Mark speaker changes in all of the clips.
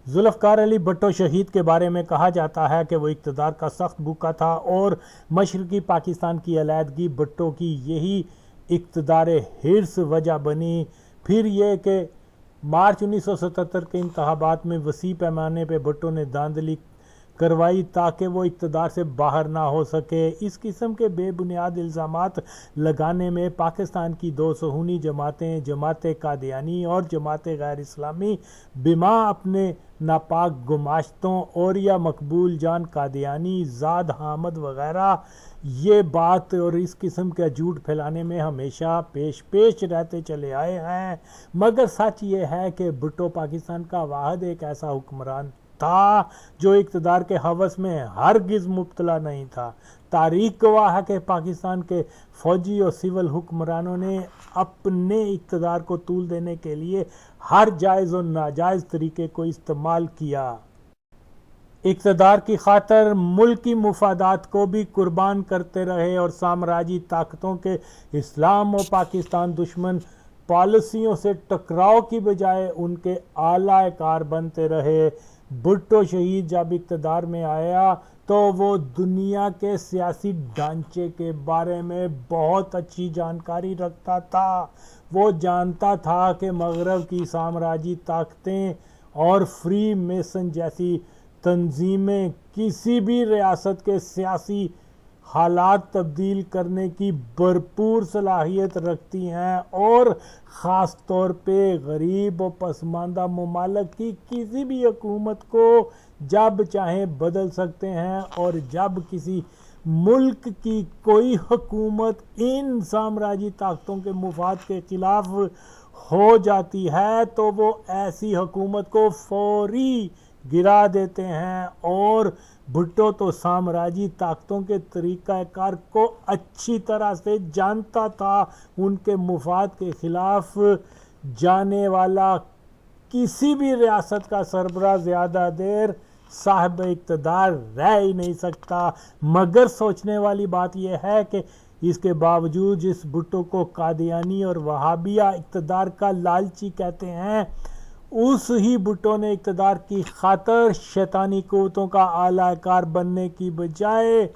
Speaker 1: जुल्फ़कार अली भुट्टो शहीद के बारे में कहा जाता है कि वो इक़्तिदार का सख्त भूखा था और मशरक़ी पाकिस्तान की अलहदगी भुट्टो की यही इक़्तिदार हिर्स वजह बनी। फिर ये कि मार्च 1977 के इंतखाबात में वसी पैमाने पर भुट्टो ने धांधली करवाई ताकि वो इक़्तिदार से बाहर ना हो सके। इस किस्म के बेबुनियाद इल्ज़ामात लगाने में पाकिस्तान की दो सुन्नी जमातें, जमात कादियानी और जमात गैर इस्लामी, बिमा अपने नापाक गुमाश्तों और या मकबूल जान कादियानी, ज़ाद हामद वगैरह, ये बात और इस किस्म का झूठ फैलाने में हमेशा पेश रहते चले आए हैं। मगर सच ये है कि भुट्टो पाकिस्तान का वाहिद एक ऐसा हुक्मरान था जो इक़्तिदार के हवस में हरगिज़ मुब्तला नहीं था। तारीख गवाह है कि पाकिस्तान के फौजी और सिविल हुक्मरानों ने अपने इक़्तिदार को तूल देने के लिए हर जायज़ और नाजायज़ तरीके को इस्तेमाल किया। इक़्तिदार की खातर मुल्की मुफादात को भी कुर्बान करते रहे और साम्राज्यी ताकतों के इस्लाम और पाकिस्तान दुश्मन पॉलिसियों से टकराव की बजाय उनके आला कार बनते रहे। भुट्टो शहीद जब इक़्तिदार में आया तो वो दुनिया के सियासी ढांचे के बारे में बहुत अच्छी जानकारी रखता था। वो जानता था कि मगरब की साम्राज्यी ताकतें और फ्री मेसन जैसी तंजीमें किसी भी रियासत के सियासी हालात तब्दील करने की भरपूर सलाहियत रखती हैं और ख़ास तौर पे गरीब और पसमानदा ममालिक की किसी भी हुकूमत को जब चाहें बदल सकते हैं। और जब किसी मुल्क की कोई हुकूमत इन साम्राज्यी ताकतों के मुफाद के खिलाफ हो जाती है तो वो ऐसी हुकूमत को फौरी गिरा देते हैं। और भुट्टो तो साम्राज्यी ताकतों के तरीक़ाकार को अच्छी तरह से जानता था। उनके मुफाद के खिलाफ जाने वाला किसी भी रियासत का सरबराह ज़्यादा देर साहिब इक़्तिदार रह ही नहीं सकता। मगर सोचने वाली बात यह है कि इसके बावजूद जिस भुट्टो को कादियानी और वहाबिया इक़्तिदार का लालची कहते हैं, उस ही भुट्टो ने इक़्तिदार की खातर शैतानी क़ुव्वतों का आला कार बनने की बजाय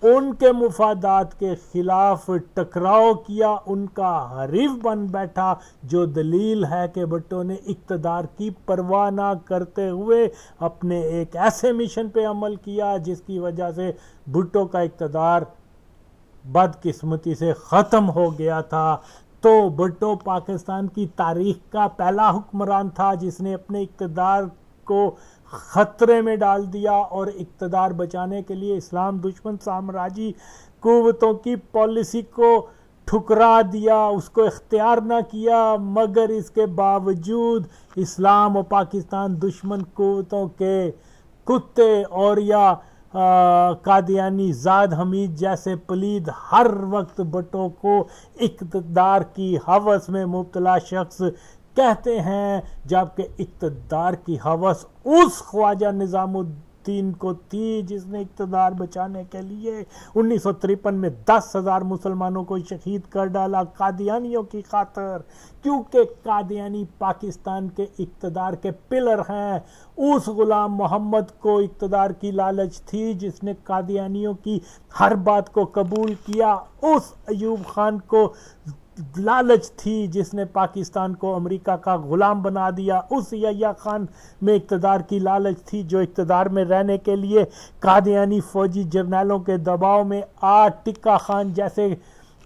Speaker 1: उनके मुफादात के खिलाफ टकराव किया, उनका हरीफ बन बैठा। जो दलील है कि भुट्टो ने इक़्तिदार की परवाह ना करते हुए अपने एक ऐसे मिशन पे अमल किया जिसकी वजह से भुट्टो का इक़्तिदार बदकिस्मती से ख़त्म हो गया था। तो भुट्टो पाकिस्तान की तारीख का पहला हुक्मरान था जिसने अपने इक़्तिदार को ख़तरे में डाल दिया और इक़्तिदार बचाने के लिए इस्लाम दुश्मन साम्राज्यी क़ुव्वतों की पॉलिसी को ठुकरा दिया, उसको इख्तियार ना किया। मगर इसके बावजूद इस्लाम और पाकिस्तान दुश्मन क़ुव्वतों के कुत्ते और या कादियानी ज़ाद हमीद जैसे पलीद हर वक्त भुट्टो को इक़्तिदार की हवस में मुब्तला शख्स कहते हैं, जबकि इक़्तिदार की हवस उस ख्वाजा निज़ामुद्दीन को थी जिसने इक़्तिदार बचाने के लिए 1953 में 10,000 मुसलमानों को शहीद कर डाला कादियानियों की खातर। क्योंकि कादियानी पाकिस्तान के इक़्तिदार के पिलर हैं। उस गुलाम मोहम्मद को इक़्तिदार की लालच थी जिसने कादियानियों की हर बात को कबूल किया। उस अयूब खान को लालच थी जिसने पाकिस्तान को अमेरिका का गुलाम बना दिया। उस यह्या खान में इक़्तिदार की लालच थी जो इक़्तिदार में रहने के लिए कादियानी फौजी जर्नलों के दबाव में टिक्का खान जैसे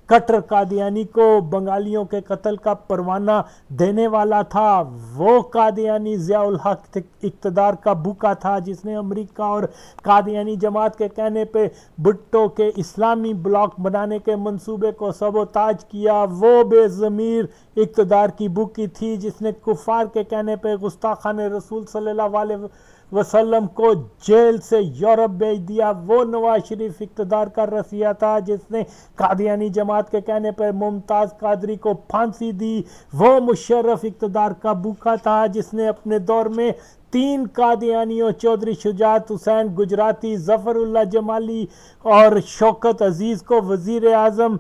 Speaker 1: कट्टर कादियानी को बंगालियों के कत्ल का परवाना देने वाला था। वो कादियानी ज़ियाउल हक इक़्तिदार का भूखा था जिसने अमेरिका और कादियानी जमात के कहने पे भुट्टो के इस्लामी ब्लॉक बनाने के मंसूबे को सबोताज किया। वो बेज़मीर इक़्तिदार की भूखी थी जिसने कुफ़ार के कहने पे गुस्ताखाने रसूल सल्लल्लाहु अलैहि वसल्लम को जेल से यूरोप भेज दिया। वो नवाज शरीफ इक़्तिदार का रसिया था जिसने कादियानी जमात के कहने पर मुमताज़ कादरी को फांसी दी। वो मुशर्रफ इक़्तिदार का भूखा था जिसने अपने दौर में 3 कादियानियों चौधरी शुजात हुसैन गुजराती, ज़फ़रुल्लाह जमाली और शौकत अजीज़ को वज़ीर आज़म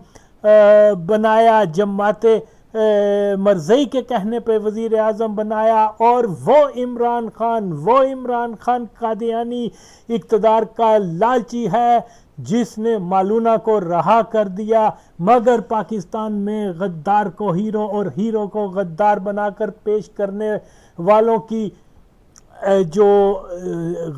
Speaker 1: बनाया। जमात मरज़ई के कहने पे वज़ीर आज़म बनाया, और वो इमरान खान कादियानी इक़्तिदार का लालची है जिसने मालूना को रहा कर दिया, मगर पाकिस्तान में गद्दार को हीरो और हीरो को गद्दार बनाकर पेश करने वालों की जो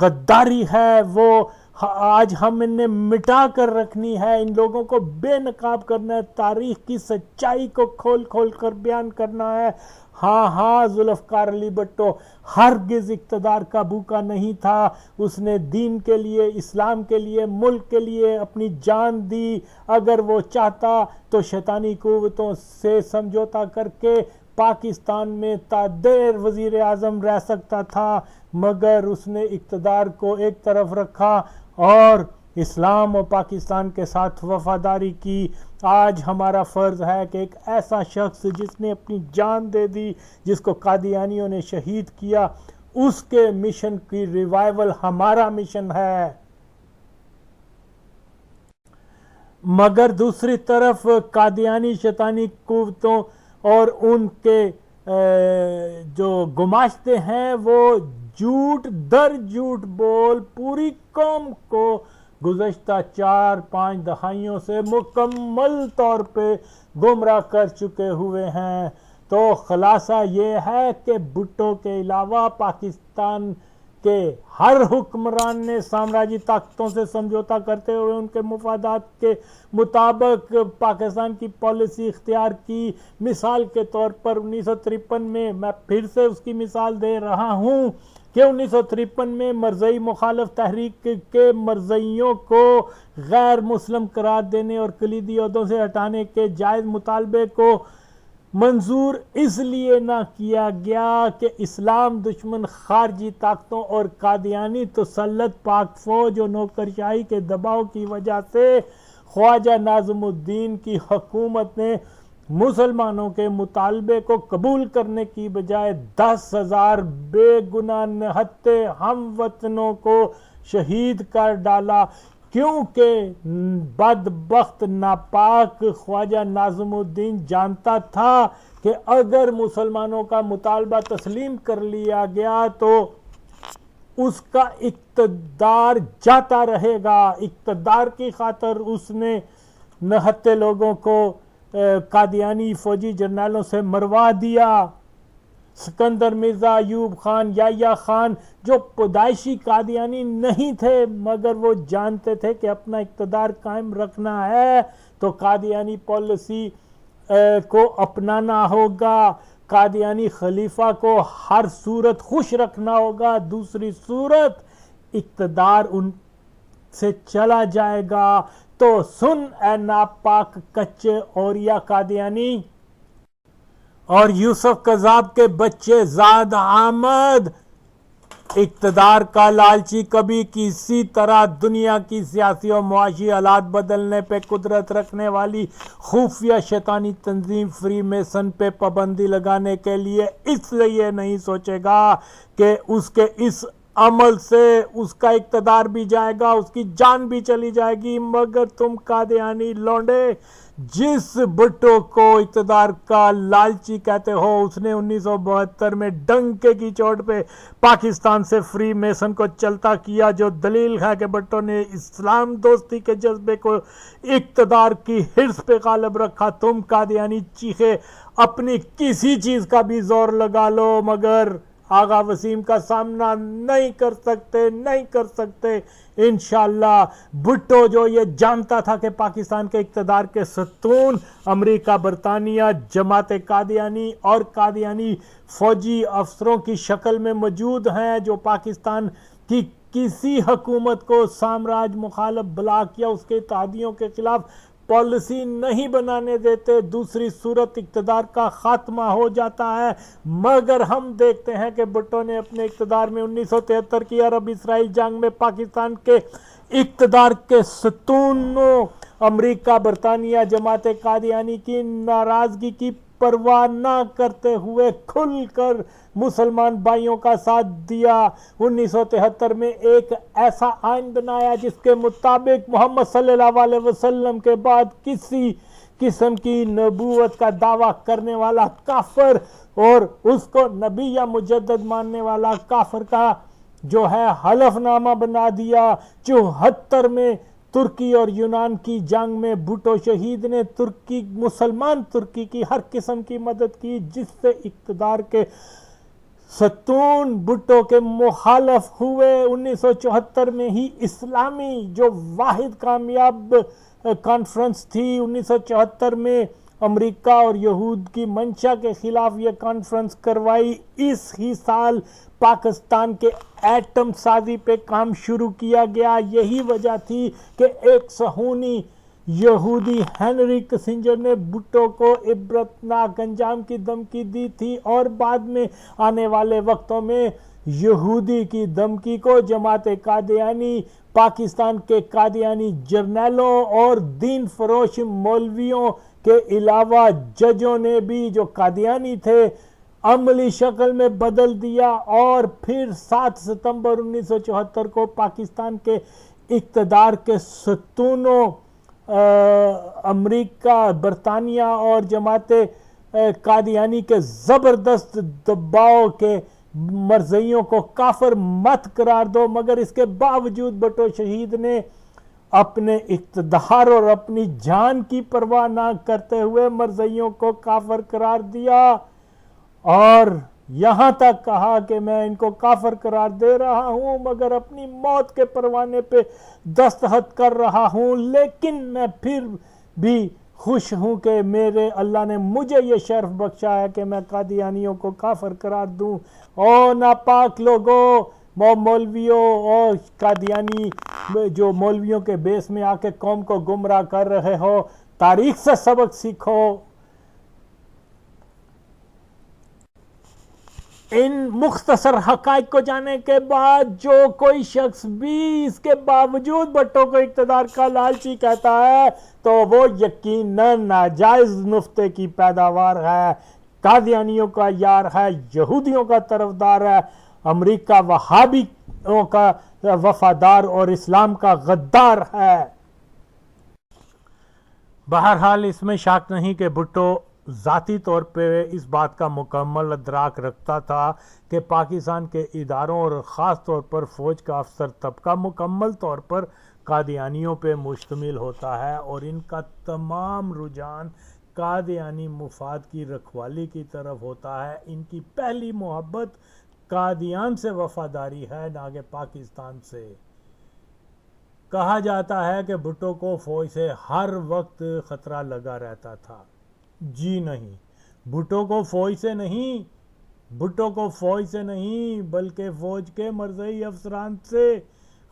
Speaker 1: गद्दारी है वो आज हम इन्हें मिटा कर रखनी है। इन लोगों को बेनकाब करना है, तारीख की सच्चाई को खोल खोल कर बयान करना है। हाँ, जुल्फ़कार अली भुट्टो हरगिज़ इक़्तिदार का भूखा नहीं था। उसने दीन के लिए, इस्लाम के लिए, मुल्क के लिए अपनी जान दी। अगर वो चाहता तो शैतानी कुव्वतों से समझौता करके पाकिस्तान में तादेर वज़ीर आज़म रह सकता था, मगर उसने इक़्तिदार को एक तरफ रखा और इस्लाम और पाकिस्तान के साथ वफादारी की। आज हमारा फ़र्ज़ है कि एक ऐसा शख्स जिसने अपनी जान दे दी, जिसको कादियानियों ने शहीद किया, उसके मिशन की रिवाइवल हमारा मिशन है। मगर दूसरी तरफ कादियानी शैतानी कुव्वतों और उनके जो गुमाश्ते हैं वो झूठ दर झूठ बोल पूरी कौम को गुज़श्ता 4-5 दहाइयों से मुकम्मल तौर पे गुमराह कर चुके हुए हैं। तो खुलासा ये है कि भुट्टो के अलावा पाकिस्तान के हर हुक्मरान ने साम्राज्यी ताकतों से समझौता करते हुए उनके मुफादात के मुताबिक पाकिस्तान की पॉलिसी इख्तियार की। मिसाल के तौर पर 1953 में, मैं फिर से उसकी मिसाल दे रहा हूँ कि 1953 में मरज़ई मुखालिफ तहरीक के मरज़इयों को गैर मुस्लिम करार देने और कलीदी ओहदों से हटाने के जायज़ मुतालबे को मंजूर इसलिए ना किया गया कि इस्लाम दुश्मन खारजी ताकतों और कादियानी तसल्लुत पाक फौज और नौकरशाही के दबाव की वजह से ख्वाजा नाज़िमुद्दीन की हुकूमत ने मुसलमानों के मुतालबे को कबूल करने की बजाय 10,000 बेगुनाह निहत्ते हमवतनों को शहीद कर डाला, क्योंकि बदबख्त नापाक ख्वाजा नाज़िमुद्दीन जानता था कि अगर मुसलमानों का मुतालबा तस्लीम कर लिया गया तो उसका इक़्तिदार जाता रहेगा। इक़्तिदार की खातर उसने निहत्ते लोगों को कादियानी फौजी जर्नलों से मरवा दिया। सिकंदर मिर्ज़ा, अयूब खान, याह्या खान जो पैदाइशी कादियानी नहीं थे मगर वो जानते थे कि अपना इक़्तिदार कायम रखना है तो कादियानी पॉलिसी को अपनाना होगा, कादियानी खलीफा को हर सूरत खुश रखना होगा, दूसरी सूरत इक़्तिदार उनसे चला जाएगा। तो सुन ए नापाक कच्चे और या कादियानी और यूसुफ कज़ाब के बच्चे ज़ाद अहमद, इक़्तिदार का लालची कभी किसी तरह दुनिया की सियासी और मुआशी हालात बदलने पे कुदरत रखने वाली खुफिया शैतानी तंजीम फ्री मेसन पे पाबंदी लगाने के लिए इसलिए नहीं सोचेगा कि उसके इस अमल से उसका इक़्तिदार भी जाएगा, उसकी जान भी चली जाएगी। मगर तुम कादियानी लौंडे जिस भुट्टो को इक़्तिदार का लालची कहते हो, उसने 1972 में डंके की चोट पे पाकिस्तान से फ्री मेसन को चलता किया, जो दलील है कि भुट्टो ने इस्लाम दोस्ती के जज्बे को इक़्तिदार की हिर्स पे गालिब रखा। तुम कादियानी चीखे अपनी किसी चीज़ का भी जोर लगा लो मगर आगा वसीम का सामना नहीं कर सकते। इंशाअल्लाह भुट्टो जो ये जानता था कि पाकिस्तान के इक़्तिदार के सतून अमेरिका, बरतानिया, जमात कादियानी और कादियानी फौजी अफसरों की शक्ल में मौजूद हैं जो पाकिस्तान की किसी हुकूमत को साम्राज्य मुखालिफ ब्लॉक या उसके इत्तेहादियों के खिलाफ पॉलिसी नहीं बनाने देते, दूसरी सूरत इक़्तिदार का खात्मा हो जाता है। मगर हम देखते हैं कि भुट्टो ने अपने इक़्तिदार में 1973 की अरब इसराइल जंग में पाकिस्तान के इक़्तिदार के सतूनों अमेरिका, बरतानिया, जमात कादियानी की नाराज़गी की परवाह न करते हुए खुलकर मुसलमान भाइयों का साथ दिया। 1973 में एक ऐसा आइन बनाया जिसके मुताबिक मोहम्मद सल्लल्लाहु अलैहि वसल्लम के बाद किसी किस्म की नबूवत का दावा करने वाला काफिर और उसको नबी या मुजद्दद मानने वाला काफिर का जो है हलफनामा बना दिया। 74 में तुर्की और यूनान की जंग में भुट्टो शहीद ने मुसलमान तुर्की की हर किस्म की मदद की, जिससे इक़्तिदार के सतून भुट्टो के मुखालफ हुए। 1974 में ही इस्लामी जो वाहिद कामयाब कॉन्फ्रेंस थी, 1974 में अमेरिका और यहूद की मंशा के खिलाफ यह कॉन्फ्रेंस करवाई। इस ही साल पाकिस्तान के एटम साजी पे काम शुरू किया गया। यही वजह थी कि एक सहूनी यहूदी हेनरी किसिंजर ने भुट्टो को इबरतनाक अंजाम की धमकी दी थी और बाद में आने वाले वक्तों में यहूदी की धमकी को जमात कादियानी, पाकिस्तान के कादियानी जर्नलों और दीन फरोश मौलवियों के अलावा जजों ने भी जो कादियानी थे अमली शक्ल में बदल दिया। और फिर 7 सितंबर 1974 को पाकिस्तान के इक़्तिदार के सतूनों अमेरिका, बरतानिया और जमात कादियानी के ज़बरदस्त दबाव के मरज़इयों को काफिर मत करार दो, मगर इसके बावजूद भुट्टो शहीद ने अपने इक़्तिदार और अपनी जान की परवाह ना करते हुए मरज़इयों को काफिर करार दिया और यहां तक कहा कि मैं इनको काफिर करार दे रहा हूं मगर अपनी मौत के परवाने पे दस्तखत कर रहा हूं। लेकिन मैं फिर भी खुश हूं कि मेरे अल्लाह ने मुझे ये शर्फ बख्शा है कि मैं कादियानियों को काफिर करार दूं। और नापाक लोगों, मौलवियों और कादियानी जो मौलवियों के बेस में आके कौम को गुमराह कर रहे हो, तारीख से सबक सीखो। इन मुख्तसर हकाइक को जाने के बाद जो कोई शख्स भी इसके बावजूद भुट्टो को इक़्तिदार का लालची कहता है तो वो यकीनन नाजायज नुफ्ते की पैदावार है, कादियानियों का यार है, यहूदियों का तरफदार है, अमेरिका वहाबियों का वफादार और इस्लाम का गद्दार है। बहरहाल इसमें शक नहीं कि भुट्टो ज़ाती तौर पे इस बात का मुकम्मल अदराक रखता था कि पाकिस्तान के इदारों और ख़ास तौर पर फ़ौज का अफसर तबका मुकम्मल तौर पर कादियानियों पे मुश्तमिल होता है और इनका तमाम रुझान कादियानी मुफाद की रखवाली की तरफ होता है। इनकी पहली मोहब्बत कादियान से वफादारी है, ना कि पाकिस्तान से। कहा जाता है कि भुट्टो को फ़ौज से हर वक्त ख़तरा लगा रहता था। जी नहीं, भुट्टो को फ़ौज से नहीं बल्कि फ़ौज के मरज़ई अफसरान से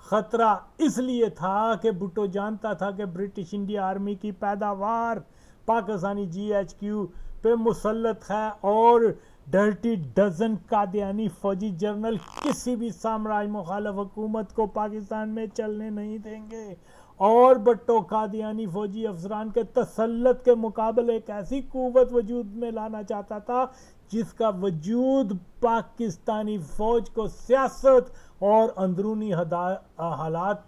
Speaker 1: ख़तरा इसलिए था कि भुट्टो जानता था कि ब्रिटिश इंडिया आर्मी की पैदावार पाकिस्तानी GHQ पे मुसल्लत है और डर्टी डजन कादियानी फौजी जर्नल किसी भी साम्राज्य मुखालिफ हुकूमत को पाकिस्तान में चलने नहीं देंगे। और भुट्टो कादियानी फौजी अफसरान के तसल्लुत के मुकाबले एक ऐसी कुव्वत वजूद में लाना चाहता था जिसका वजूद पाकिस्तानी फौज को सियासत और अंदरूनी हालात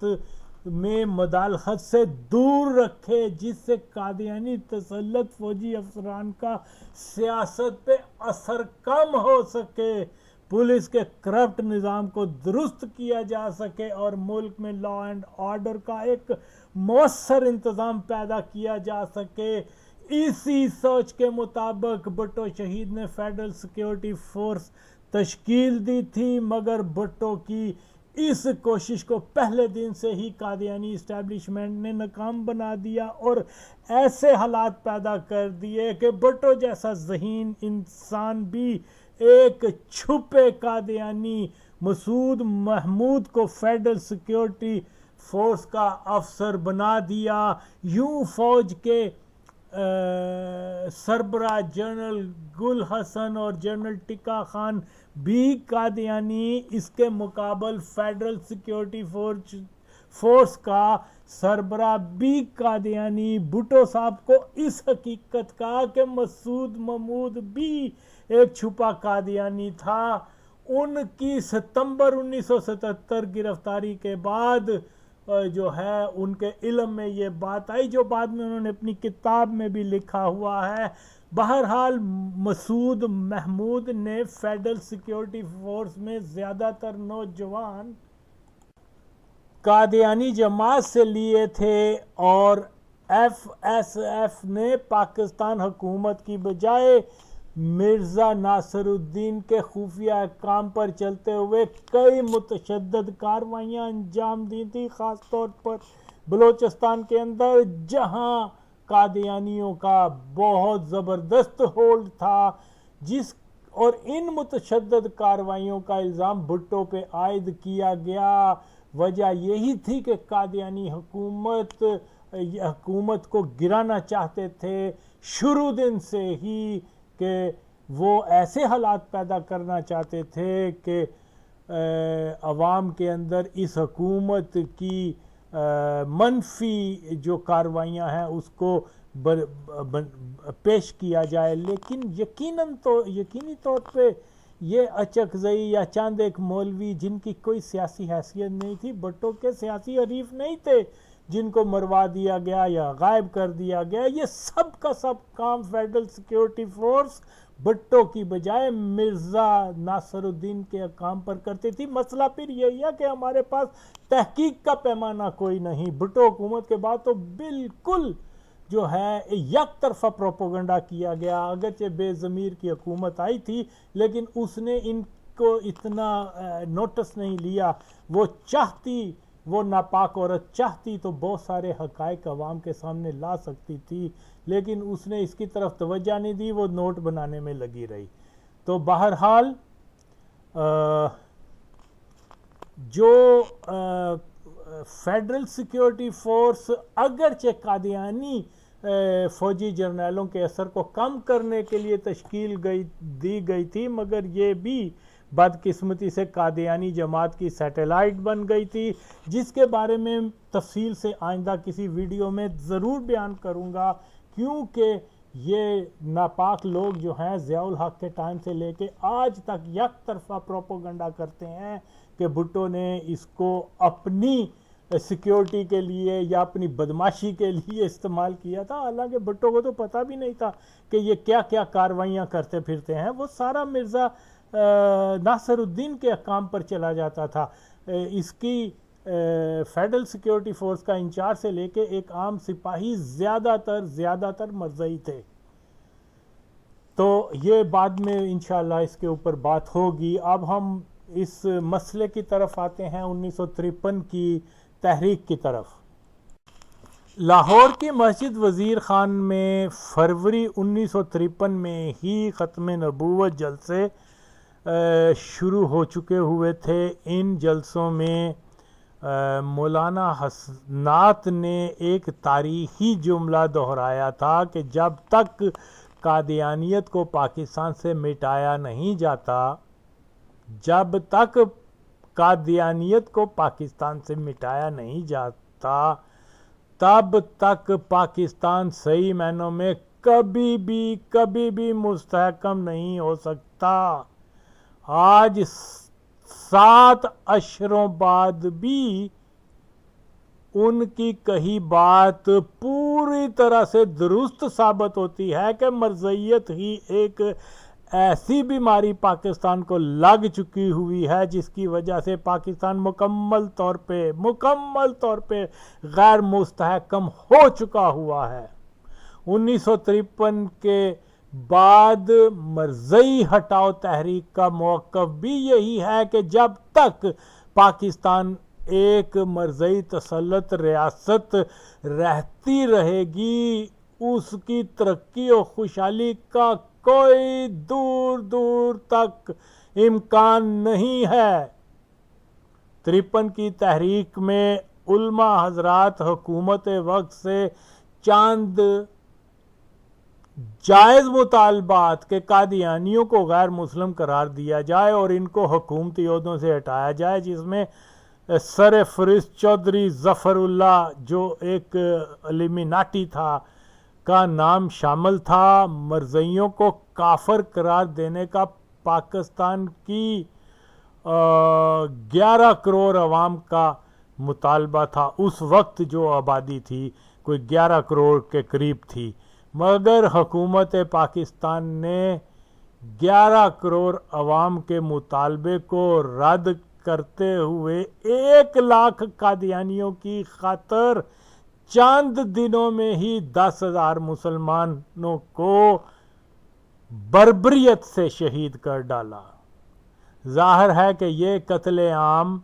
Speaker 1: में मुदाखलत से दूर रखे, जिससे कादियानी तसल्लुत फौजी अफसरान का सियासत पे असर कम हो सके, पुलिस के करप्ट निज़ाम को दुरुस्त किया जा सके और मुल्क में लॉ एंड ऑर्डर का एक मौसर इंतज़ाम पैदा किया जा सके। इसी सोच के मुताबिक भुट्टो शहीद ने फेडरल सिक्योरिटी फोर्स तश्कील दी थी, मगर भुट्टो की इस कोशिश को पहले दिन से ही कादियानी इस्टेब्लिशमेंट ने नाकाम बना दिया और ऐसे हालात पैदा कर दिए कि भुट्टो जैसा ज़हीन इंसान भी एक छुपे कादियानी मसूद महमूद को फेडरल सिक्योरिटी फोर्स का अफसर बना दिया। यूं फौज के सरबराह जनरल गुल हसन और जनरल टिक्का खान भी कादियानी, इसके मुकाबल फेडरल सिक्योरिटी फोर्स का सरबराह भी कादियानी। भुट्टो साहब को इस हकीकत का कि मसूद महमूद भी एक छुपा कादियानी था, उनकी सितंबर 1977 गिरफ्तारी के बाद जो है उनके इल्म में ये बात आई, जो बाद में उन्होंने अपनी किताब में भी लिखा हुआ है। बहरहाल मसूद महमूद ने फेडरल सिक्योरिटी फोर्स में ज़्यादातर नौजवान कादियानी जमात से लिए थे और FSF ने पाकिस्तान हुकूमत की बजाय मिर्ज़ा नासरुद्दीन के खुफिया काम पर चलते हुए कई मुतशद्दद कार्रवाइयाँ अंजाम दी थी, ख़ास तौर पर बलूचिस्तान के अंदर, जहाँ कादियानियों का बहुत ज़बरदस्त होल्ड था। और इन मुतशद्दद कार्रवाइयों का इल्ज़ाम भुट्टो पे आयद किया गया। वजह यही थी कि कादियानी हुकूमत को गिराना चाहते थे शुरू दिन से ही, कि वो ऐसे हालात पैदा करना चाहते थे कि अवाम के अंदर इस हुकूमत की मनफी जो कार्रवाइयाँ हैं उसको पेश किया जाए। लेकिन यकीनी तौर पे ये अचकज़ई या चंद एक मौलवी जिनकी कोई सियासी हैसियत नहीं थी, भुट्टो के सियासी हरीफ नहीं थे, जिनको मरवा दिया गया या गायब कर दिया गया, ये सब का सब काम फेडरल सिक्योरिटी फोर्स भुट्टो की बजाय मिर्ज़ा नासरुद्दीन के काम पर करती थी। मसला फिर यही है कि हमारे पास तहकीक का पैमाना कोई नहीं। भुट्टो हुकूमत के बाद तो बिल्कुल जो है एक तरफा प्रोपोगंडा किया गया। अगरचे बेज़मीर की हुकूमत आई थी, लेकिन उसने इनको इतना नोटिस नहीं लिया। वो नापाक औरत चाहती तो बहुत सारे हकायक अवाम के सामने ला सकती थी, लेकिन उसने इसकी तरफ तवज्जो नहीं दी, वो नोट बनाने में लगी रही। तो बहरहाल जो फेडरल सिक्योरिटी फोर्स अगरचे कादियानी फौजी जर्नलों के असर को कम करने के लिए तश्कील दी गई थी, मगर ये भी बदकिस्मती से कादियानी जमात की सैटेलाइट बन गई थी, जिसके बारे में तफसील से आइंदा किसी वीडियो में ज़रूर बयान करूँगा, क्योंकि ये नापाक लोग जो हैं ज़ियाउल हक के टाइम से लेके आज तक एक तरफा प्रोपोगंडा करते हैं कि भुट्टो ने इसको अपनी सिक्योरिटी के लिए या अपनी बदमाशी के लिए इस्तेमाल किया था। हालांकि भुट्टो को तो पता भी नहीं था कि ये क्या क्या कार्रवाइयाँ करते फिरते हैं। वो सारा मिर्ज़ा नासरुद्दीन के काम पर चला जाता था। इसकी फेडरल सिक्योरिटी फोर्स का इंचार्ज से लेके एक आम सिपाही ज़्यादातर मरज़ई थे। तो ये बाद में इंशाअल्लाह इसके ऊपर बात होगी। अब हम इस मसले की तरफ आते हैं 1953 की तहरीक की तरफ। लाहौर की मस्जिद वज़ीर खान में फरवरी 1953 में ही ख़त्म नबूवत जलसे शुरू हो चुके हुए थे। इन जलसों में मौलाना हसनात ने एक तारीख़ी जुमला दोहराया था कि जब तक कादियानियत को पाकिस्तान से मिटाया नहीं जाता, जब तक कादियानियत को पाकिस्तान से मिटाया नहीं जाता, तब तक पाकिस्तान सही मायनों में कभी भी मुस्तहकम नहीं हो सकता। आज 7 अशरों बाद भी उनकी कही बात पूरी तरह से दुरुस्त साबित होती है कि मर्ज़इयत ही एक ऐसी बीमारी पाकिस्तान को लग चुकी हुई है जिसकी वजह से पाकिस्तान मुकम्मल तौर पे गैर मुस्तहकम हो चुका हुआ है। 1953 के बाद मरज़ई हटाओ तहरीक का मौक़िफ़ भी यही है कि जब तक पाकिस्तान एक मरज़ई तसल्लुत रियासत रहती रहेगी, उसकी तरक्की और खुशहाली का कोई दूर तक इम्कान नहीं है। 53 की तहरीक में उलमा हजरात हुकूमत वक्त से चंद जायज़ मुतालबात के कादियानियों को गैर मुस्लिम करार दिया जाए और इनको हुकूमती ओहदों से हटाया जाए, जिसमें सर फरिश्त चौधरी ज़फ़रुल्लाह जो एक इल्यूमिनाटी था का नाम शामिल था। मरज़इयों को काफिर करार देने का पाकिस्तान की 11 करोड़ अवाम का मुतालबा था। उस वक्त जो आबादी थी कोई 11 करोड़ के करीब थी, मगर हुकूमत पाकिस्तान ने 11 करोड़ अवाम के मुतालबे को रद्द करते हुए 1 लाख कादियानियों की खातर चंद दिनों में ही 10,000 मुसलमानों को बर्बरियत से शहीद कर डाला। जाहिर है कि ये कत्ले आम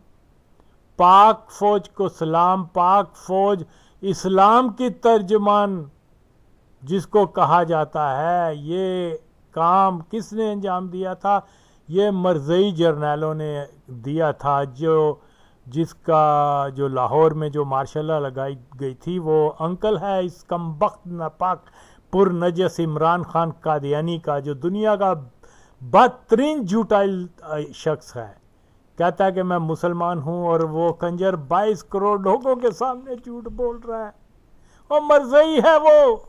Speaker 1: पाक फौज को सलाम, पाक फौज इस्लाम की तर्जमान जिसको कहा जाता है, ये काम किसने अंजाम दिया था? ये मरज़ई जर्नैलों ने दिया था, जिसका जो लाहौर में जो मार्शल लॉ लगाई गई थी वो अंकल है इस कमबख्त नापाक पुरनजस इमरान खान कादियानी का, जो दुनिया का बदतरीन झूठाइल शख्स है। कहता है कि मैं मुसलमान हूं और वो कंजर 22 करोड़ लोगों के सामने झूठ बोल रहा है और मरज़ई है वो।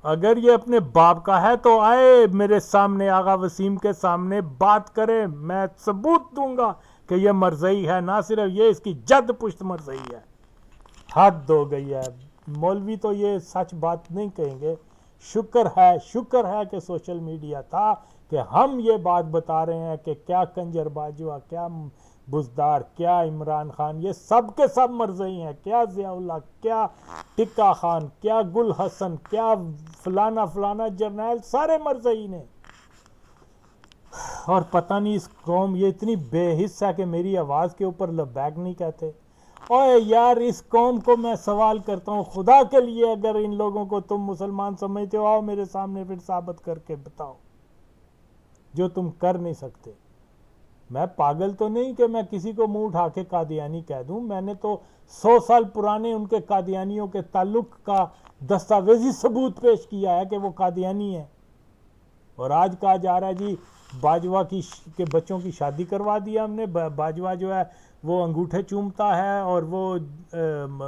Speaker 1: अगर ये अपने बाप का है तो आए मेरे सामने, आगा वसीम के सामने बात करे, मैं सबूत दूंगा कि ये मरज़ई है। ना सिर्फ ये, इसकी जद पुश्त मरज़ई है। हद हो गई है। मौलवी तो ये सच बात नहीं कहेंगे। शुक्र है कि सोशल मीडिया था कि हम ये बात बता रहे हैं कि क्या कंजर बाजवा, क्या बुजदार, क्या इमरान खान, ये सब के सब मरज़ई हैं। क्या ज़ियाउल्लाह, क्या टिक्का खान, क्या गुल हसन, क्या फलाना फलाना जर्नैल, सारे मरज़ई ने। और पता नहीं इस कौम ये इतनी बेहिस है कि मेरी आवाज़ के ऊपर लबैक नहीं कहते। ओए यार, इस कौम को मैं सवाल करता हूँ, खुदा के लिए अगर इन लोगों को तुम मुसलमान समझते हो, आओ मेरे सामने फिर साबित करके बताओ जो तुम कर नहीं सकते। मैं पागल तो नहीं कि मैं किसी को मुंह उठा के कादियानी कह दूं। मैंने तो 100 साल पुराने उनके कादियानियों के ताल्लुक का दस्तावेजी सबूत पेश किया है कि वो कादियानी है। और आज कहा जा रहा है जी बाजवा के बच्चों की शादी करवा दिया हमने। बाजवा जो है वो अंगूठे चूमता है और वो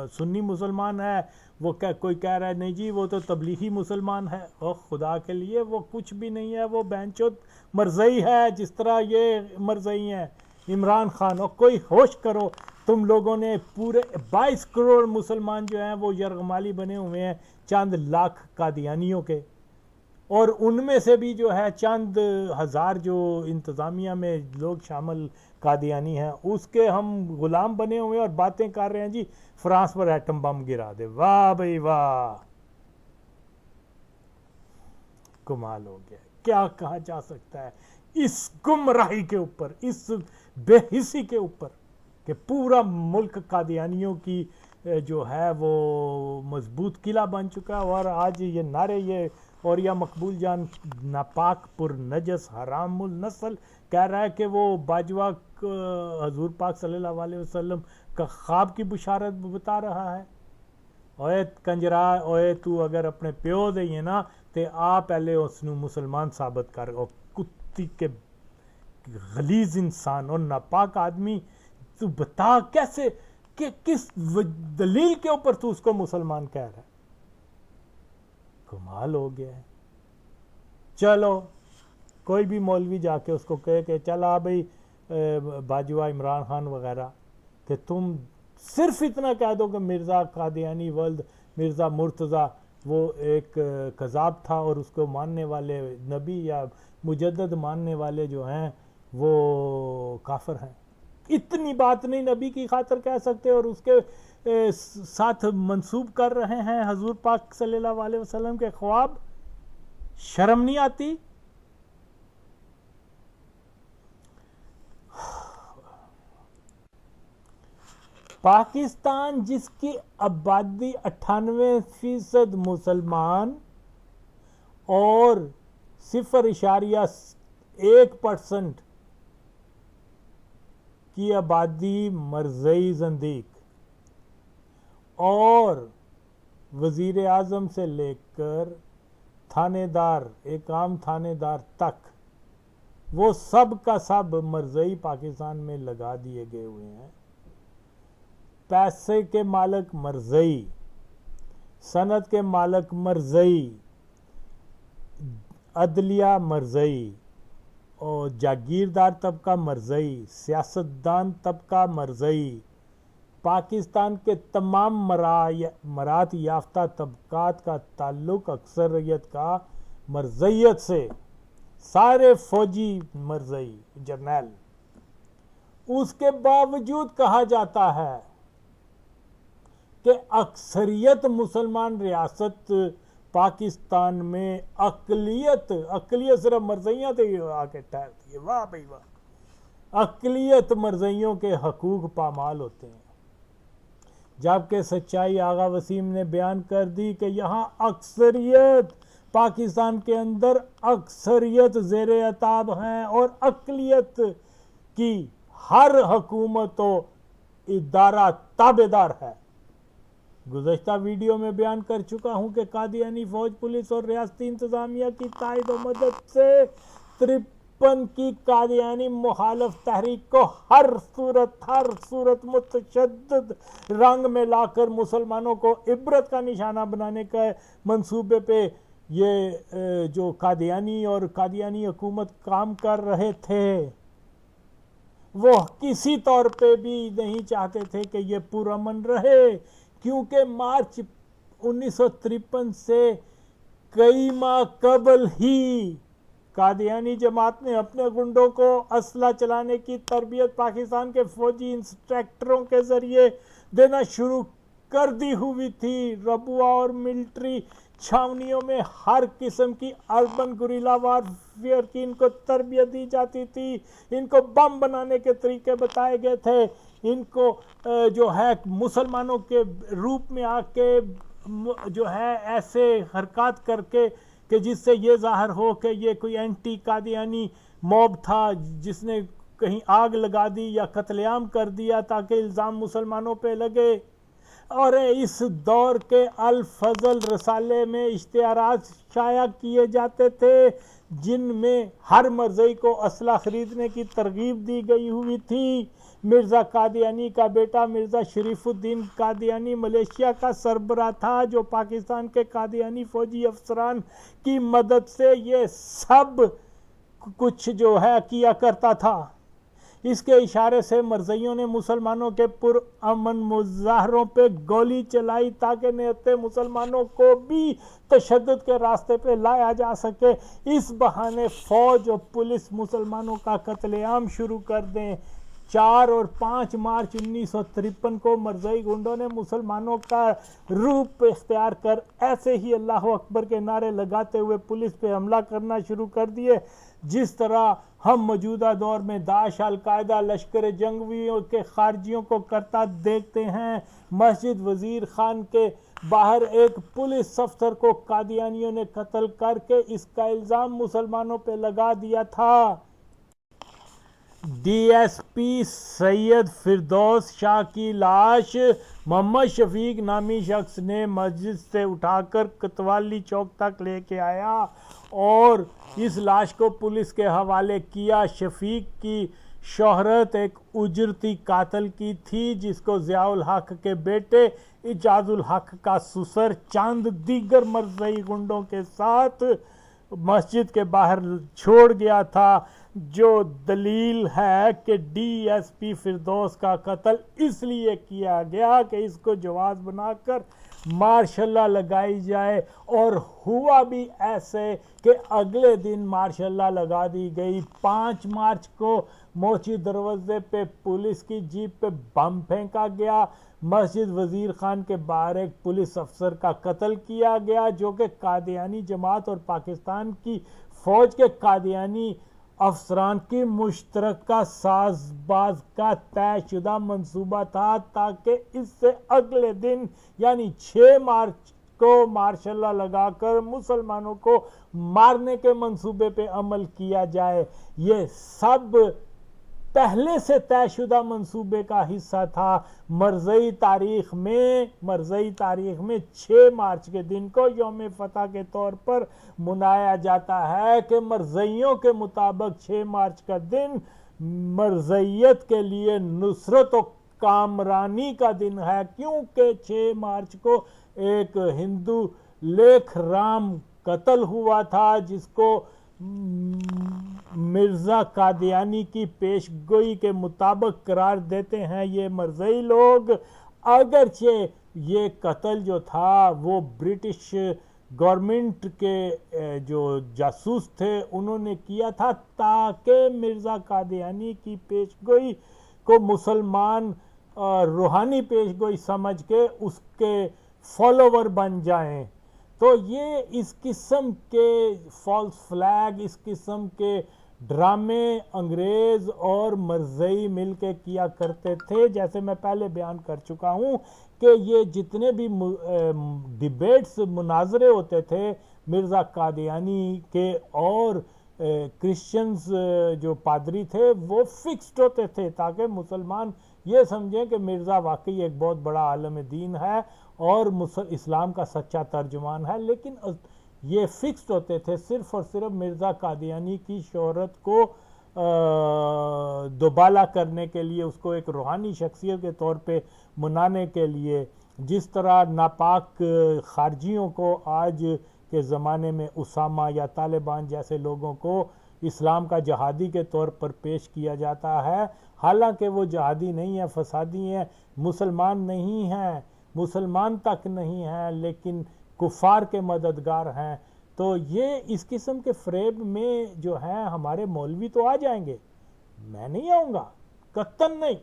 Speaker 1: सुन्नी मुसलमान है। वो कोई कह रहा है नहीं जी वो तो तबलीगी मुसलमान है। और खुदा के लिए वो कुछ भी नहीं है, वो बेंचोद मरज़ई है जिस तरह ये मरज़ई हैं इमरान खान। और कोई होश करो, तुम लोगों ने पूरे 22 करोड़ मुसलमान जो हैं वो यरगमाली बने हुए हैं चंद लाख कादियानियों के, और उनमें से भी जो है चंद हज़ार जो इंतज़ामिया में लोग शामिल कादियानी हैं उसके हम गुलाम बने हुए हैं और बातें कर रहे हैं जी फ्रांस पर एटम बम गिरा दे। वाह भाई वाह, कमाल हो गया। क्या कहा जा सकता है इस गुमराही के ऊपर, इस बेहिसी के ऊपर कि पूरा मुल्क कादियानियों की जो है वो मजबूत किला बन चुका है। और आज ये नारे ये और या मकबूल जान नापाक पुर नजस हरामुल नस्ल कह रहा है कि वो बाजवा हजूर पाक सल्लल्लाहु अलैहि वसल्लम का ख्वाब की बुशारत बता रहा है। ओए कंजरा, ओए तू अगर अपने प्यो दे है ना तो आ पहले उसनू मुसलमान साबित कर। और कुत्ती के गलीज इंसान और नापाक आदमी, तू बता कैसे कि किस दलील के ऊपर तू उसको मुसलमान कह रहा है? कमाल हो गया है। चलो कोई भी मौलवी जाके उसको कहे कि चला भाई बाजवा इमरान खान वगैरह, कि तुम सिर्फ इतना कह दो कि मिर्ज़ा कादियानी वल्द मिर्ज़ा मुर्तज़ा वो एक कज़ाब था और उसको मानने वाले नबी या मुजद्दद मानने वाले जो हैं वो काफिर हैं। इतनी बात नहीं नबी की खातिर कह सकते और उसके साथ मंसूब कर रहे हैं हजूर पाक सल्लल्लाहु अलैहि वसल्लम के ख्वाब। शर्म नहीं आती? पाकिस्तान जिसकी आबादी 98% मुसलमान और 0.1% की आबादी मरज़ई ज़ंदीक, और वज़ीर आज़म से लेकर थानेदार, एक आम थानेदार तक, वो सब का सब मरज़ई पाकिस्तान में लगा दिए गए हुए हैं। पैसे के मालिक मरज़ई, सनत के मालिक मरज़ई, अदलिया मरज़ई, और जागीरदार तबका मरज़ई, सियासतदान तबका मरज़ई, पाकिस्तान के तमाम मरात याफ्ता तबकात का ताल्लुक अक्सरियत का मरज़इयत से, सारे फौजी मरज़ई जर्नैल, उसके बावजूद कहा जाता है कि अक्सरियत मुसलमान रियासत पाकिस्तान में अकलियत सिर्फ मरज़इयाँ थे आके ठहरती है। वाह भाई वाह, अकलियत मरज़इयों के हकूक पामाल होते हैं, जबकि सच्चाई आगा वसीम ने बयान कर दी कि यहाँ अक्सरियत, पाकिस्तान के अंदर अक्सरियत ज़ेरे अताब हैं और अकलियत की हर हुकूमत व इदारा ताबेदार है। गुज़श्ता वीडियो में बयान कर चुका हूं कि कादियानी फौज, पुलिस और रियासती इंतजामिया की तायद व मदद से 53 की कादियानी मुखालफ तहरीक को हर सूरत मुतशद्दिद रंग में लाकर मुसलमानों को इबरत का निशाना बनाने के मंसूबे पे ये जो कादियानी और कादियानी हुकूमत काम कर रहे थे, वो किसी तौर पे भी नहीं चाहते थे कि ये पुरअमन रहे, क्योंकि मार्च 1953 से कई माह कबल ही कादियानी जमात ने अपने गुंडों को असला चलाने की तरबियत पाकिस्तान के फौजी इंस्ट्रक्टरों के जरिए देना शुरू कर दी हुई थी। रबुआ और मिलिट्री छावनियों में हर किस्म की अर्बन गुरिल्ला वारफेयर की इनको तरबियत दी जाती थी, इनको बम बनाने के तरीके बताए गए थे, इनको जो है मुसलमानों के रूप में आके जो है ऐसे हरकत करके कि जिससे ये जाहिर हो कि ये कोई एंटी कादियानी मॉब था जिसने कहीं आग लगा दी या कत्लेआम कर दिया ताकि इल्ज़ाम मुसलमानों पे लगे। और इस दौर के अल फजल रसाले में इश्तिहारात शाया किए जाते थे जिनमें हर मर्ज़ई को असला खरीदने की तरगीब दी गई हुई थी। मिर्ज़ा कादियानी का बेटा मिर्ज़ा शरीफुद्दीन कादियानी मलेशिया का सरबराह था, जो पाकिस्तान के कादियानी फौजी अफसरान की मदद से ये सब कुछ जो है किया करता था। इसके इशारे से मरज़इयों ने मुसलमानों के पुरअमन मुजाहरों पे गोली चलाई ताकि निहत्ते मुसलमानों को भी तशद्दुद के रास्ते पे लाया जा सके। इस बहाने फौज और पुलिस मुसलमानों का कत्लेआम शुरू कर दें। 4 और 5 मार्च 1953 को मरज़ई गुंडों ने मुसलमानों का रूप इख्तियार कर ऐसे ही अल्लाह अकबर के नारे लगाते हुए पुलिस पे हमला करना शुरू कर दिए। जिस तरह हम मौजूदा दौर में दाश, अलकायदा, लश्कर जंगवियों के खारजियों को करता देखते हैं। मस्जिद वजीर खान के बाहर एक पुलिस अफसर को कादियानियों ने कत्ल करके इसका इल्ज़ाम मुसलमानों पे लगा दिया था। डीएसपी सैयद फिरदौस शाह की लाश मोहम्मद शफीक नामी शख्स ने मस्जिद से उठाकर कोतवाली चौक तक लेके आया और इस लाश को पुलिस के हवाले किया। शफीक की शोहरत एक उजरती कातल की थी जिसको ज़ियाउल हक के बेटे इजाजुल हक का ससुर चांद दीगर मरज़ई गुंडों के साथ मस्जिद के बाहर छोड़ गया था, जो दलील है कि डीएसपी फिरदौस का कत्ल इसलिए किया गया कि इसको जवाब बनाकर मार्शल लगाई जाए। और हुआ भी ऐसे कि अगले दिन मार्शल लगा दी गई। 5 मार्च को मोची दरवाजे पे पुलिस की जीप पे बम फेंका गया। मस्जिद वजीर खान के बाहर एक पुलिस अफसर का कत्ल किया गया जो कि कादियानी जमात और पाकिस्तान की फौज के कादियानी अफसरान की मुश्तरका साजबाज का तयशुदा मंसूबा था, ताकि इससे अगले दिन यानी 6 मार्च को मार्शल लगाकर मुसलमानों को मारने के मंसूबे पे अमल किया जाए। ये सब पहले से तयशुदा मंसूबे का हिस्सा था। मरज़ई तारीख में 6 मार्च के दिन को यौम फतह के तौर पर मनाया जाता है कि मरज़इयों के मुताबिक 6 मार्च का दिन मरज़इयत के लिए नुसरत और कामरानी का दिन है, क्योंकि 6 मार्च को एक हिंदू लेख राम कत्ल हुआ था जिसको मिर्जा कादियानी की पेशगोई के मुताबिक करार देते हैं ये मरज़ई लोग। अगरचे ये कत्ल जो था वो ब्रिटिश गवर्नमेंट के जो जासूस थे उन्होंने किया था ताकि मिर्ज़ा कादियानी की पेशगोई को मुसलमान रूहानी पेशगोई समझ के उसके फॉलोवर बन जाएं। तो ये इस किस्म के फॉल्स फ्लैग, इस किस्म के ड्रामे अंग्रेज़ और मरज़ई मिल के किया करते थे। जैसे मैं पहले बयान कर चुका हूँ कि ये जितने भी डिबेट्स मुनाजरे होते थे मिर्ज़ा कादियानी के और क्रिश्चियंस जो पादरी थे वो फिक्स्ड होते थे ताकि मुसलमान ये समझें कि मिर्ज़ा वाकई एक बहुत बड़ा आलम दीन है और इस्लाम का सच्चा तर्जुमान है। लेकिन ये फिक्स्ड होते थे सिर्फ और सिर्फ मिर्ज़ा कादियानी की शोहरत को दोबाला करने के लिए, उसको एक रूहानी शख्सियत के तौर पे मनाने के लिए। जिस तरह नापाक खारजियों को आज के ज़माने में उसामा या तालिबान जैसे लोगों को इस्लाम का जहादी के तौर पर पेश किया जाता है, हालांकि वो जहादी नहीं है, फसादी हैं, मुसलमान नहीं हैं, मुसलमान तक नहीं हैं, लेकिन कुफार के मददगार हैं। तो ये इस किस्म के फ्रेब में जो है हमारे मौलवी तो आ जाएंगे, मैं नहीं आऊँगा, कत्तन नहीं,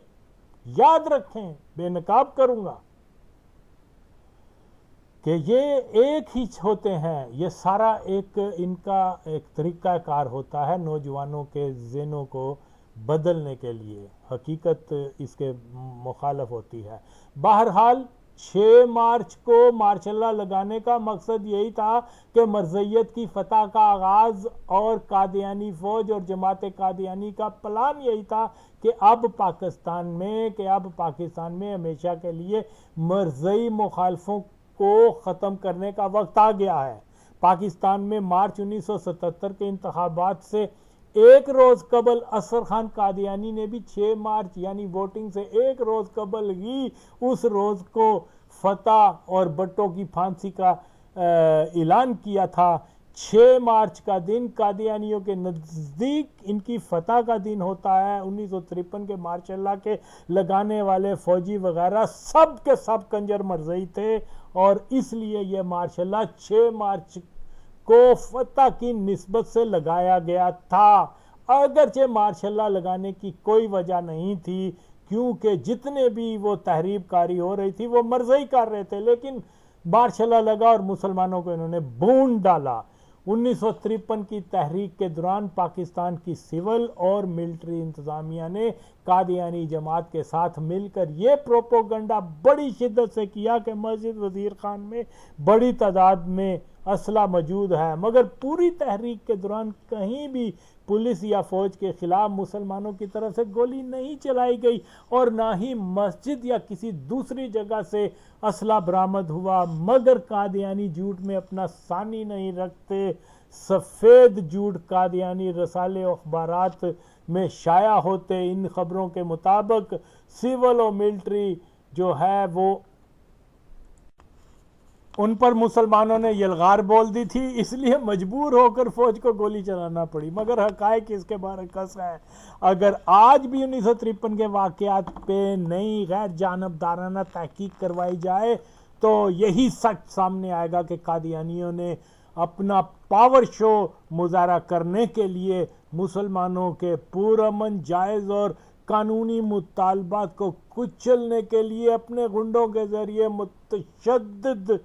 Speaker 1: याद रखें, बेनकाब करूँगा कि ये एक ही होते हैं। ये सारा एक इनका एक तरीक़ाकार होता है नौजवानों के ज़हनों को बदलने के लिए, हकीकत इसके मुखालफ होती है। बहरहाल 6 मार्च को मार्शल्ला लगाने का मकसद यही था कि मरज़इयत की फतह का आगाज़ और कादियानी फ़ौज और जमात कादियानी का प्लान यही था कि अब पाकिस्तान में हमेशा के लिए मरज़ई मुखालफों को ख़त्म करने का वक्त आ गया है। पाकिस्तान में मार्च 1977 के इंतखाबात से एक रोज़ कबल असर खान कादियानी ने भी 6 मार्च यानी वोटिंग से एक रोज़ कबल ही उस रोज़ को फतह और भुट्टो की फांसी का ऐलान किया था। 6 मार्च का दिन कादियानियों के नज़दीक इनकी फतह का दिन होता है। 1953 के मार्शल्ला के लगाने वाले फौजी वगैरह सब के सब कंजर मरज़ई थे और इसलिए यह मार्शल्ला 6 मार्च को फतह की निस्बत से लगाया गया था। अगरचे मार्शल्ला लगाने की कोई वजह नहीं थी क्योंकि जितने भी वो तहरीबकारी हो रही थी वो मरज़ई कर रहे थे, लेकिन मार्शल्ला लगा और मुसलमानों को इन्होंने भून डाला। 1953 की तहरीक के दौरान पाकिस्तान की सिविल और मिलिट्री इंतज़ामिया ने कादियानी जमात के साथ मिलकर ये प्रोपोगंडा बड़ी शिद्दत से किया कि मस्जिद वज़ीर खान में बड़ी तादाद में असला मौजूद है, मगर पूरी तहरीक के दौरान कहीं भी पुलिस या फौज के खिलाफ मुसलमानों की तरफ से गोली नहीं चलाई गई और ना ही मस्जिद या किसी दूसरी जगह से असला बरामद हुआ। मगर कादियानी झूठ में अपना सानी नहीं रखते। सफ़ेद झूठ कादियानी रसाले अखबारात में शाया होते। इन खबरों के मुताबिक सिविल और मिलिट्री जो है वो उन पर मुसलमानों ने यलगार बोल दी थी, इसलिए मजबूर होकर फौज को गोली चलाना पड़ी। मगर हकायक इसके बरअक्स है। अगर आज भी 1953 के वाक़यात पे नई गैर जानबदाराना तहकीक करवाई जाए तो यही सच सामने आएगा कि कादियानियों ने अपना पावर शो मुजाहरा करने के लिए मुसलमानों के पुरअमन जायज़ और कानूनी मुतालबात को कुचलने के लिए अपने गुंडों के ज़रिए मुतशद्दिद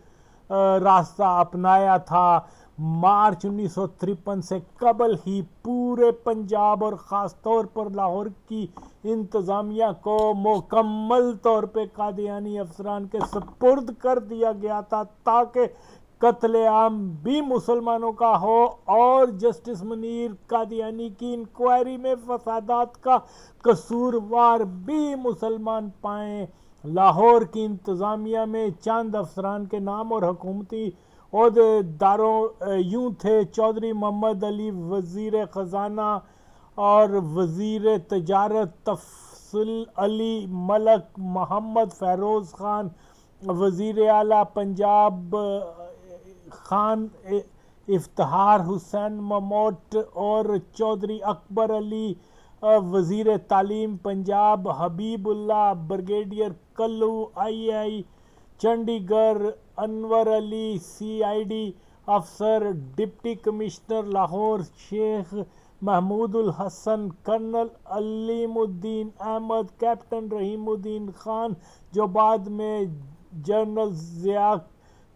Speaker 1: रास्ता अपनाया था। मार्च 1953 से कबल ही पूरे पंजाब और ख़ास तौर पर लाहौर की इंतज़ामिया को मुकम्मल तौर पे कादियानी अफसरान के सपुर्द कर दिया गया था ताकि कत्लेआम भी मुसलमानों का हो और जस्टिस मुनीर कादियानी की इंक्वायरी में फसादात का कसूरवार भी मुसलमान पाएँ। लाहौर की इंतज़ामिया में चंद अफसरान के नाम और हुकूमती ओहदेदारों यूँ थे: चौधरी मोहम्मद अली वज़ीर ख़ज़ाना और वज़ीर तजारत, तफसील अली मलक, मोहम्मद फ़ैरोज़ ख़ान वज़ीर आला पंजाब, खान इफ्तिखार हुसैन ममोट और चौधरी अकबर अली वजीर तालीम पंजाब, हबीबुल्लाह ब्रिगेडियर कल्लू आई चंडीगढ़, अनवर अली CID अफसर, deputy commissioner Lahore Sheikh Mahmudul Hasan, colonel Alimuddin Ahmad, captain Rahimuddin Khan जो बाद में जनरल ज़िया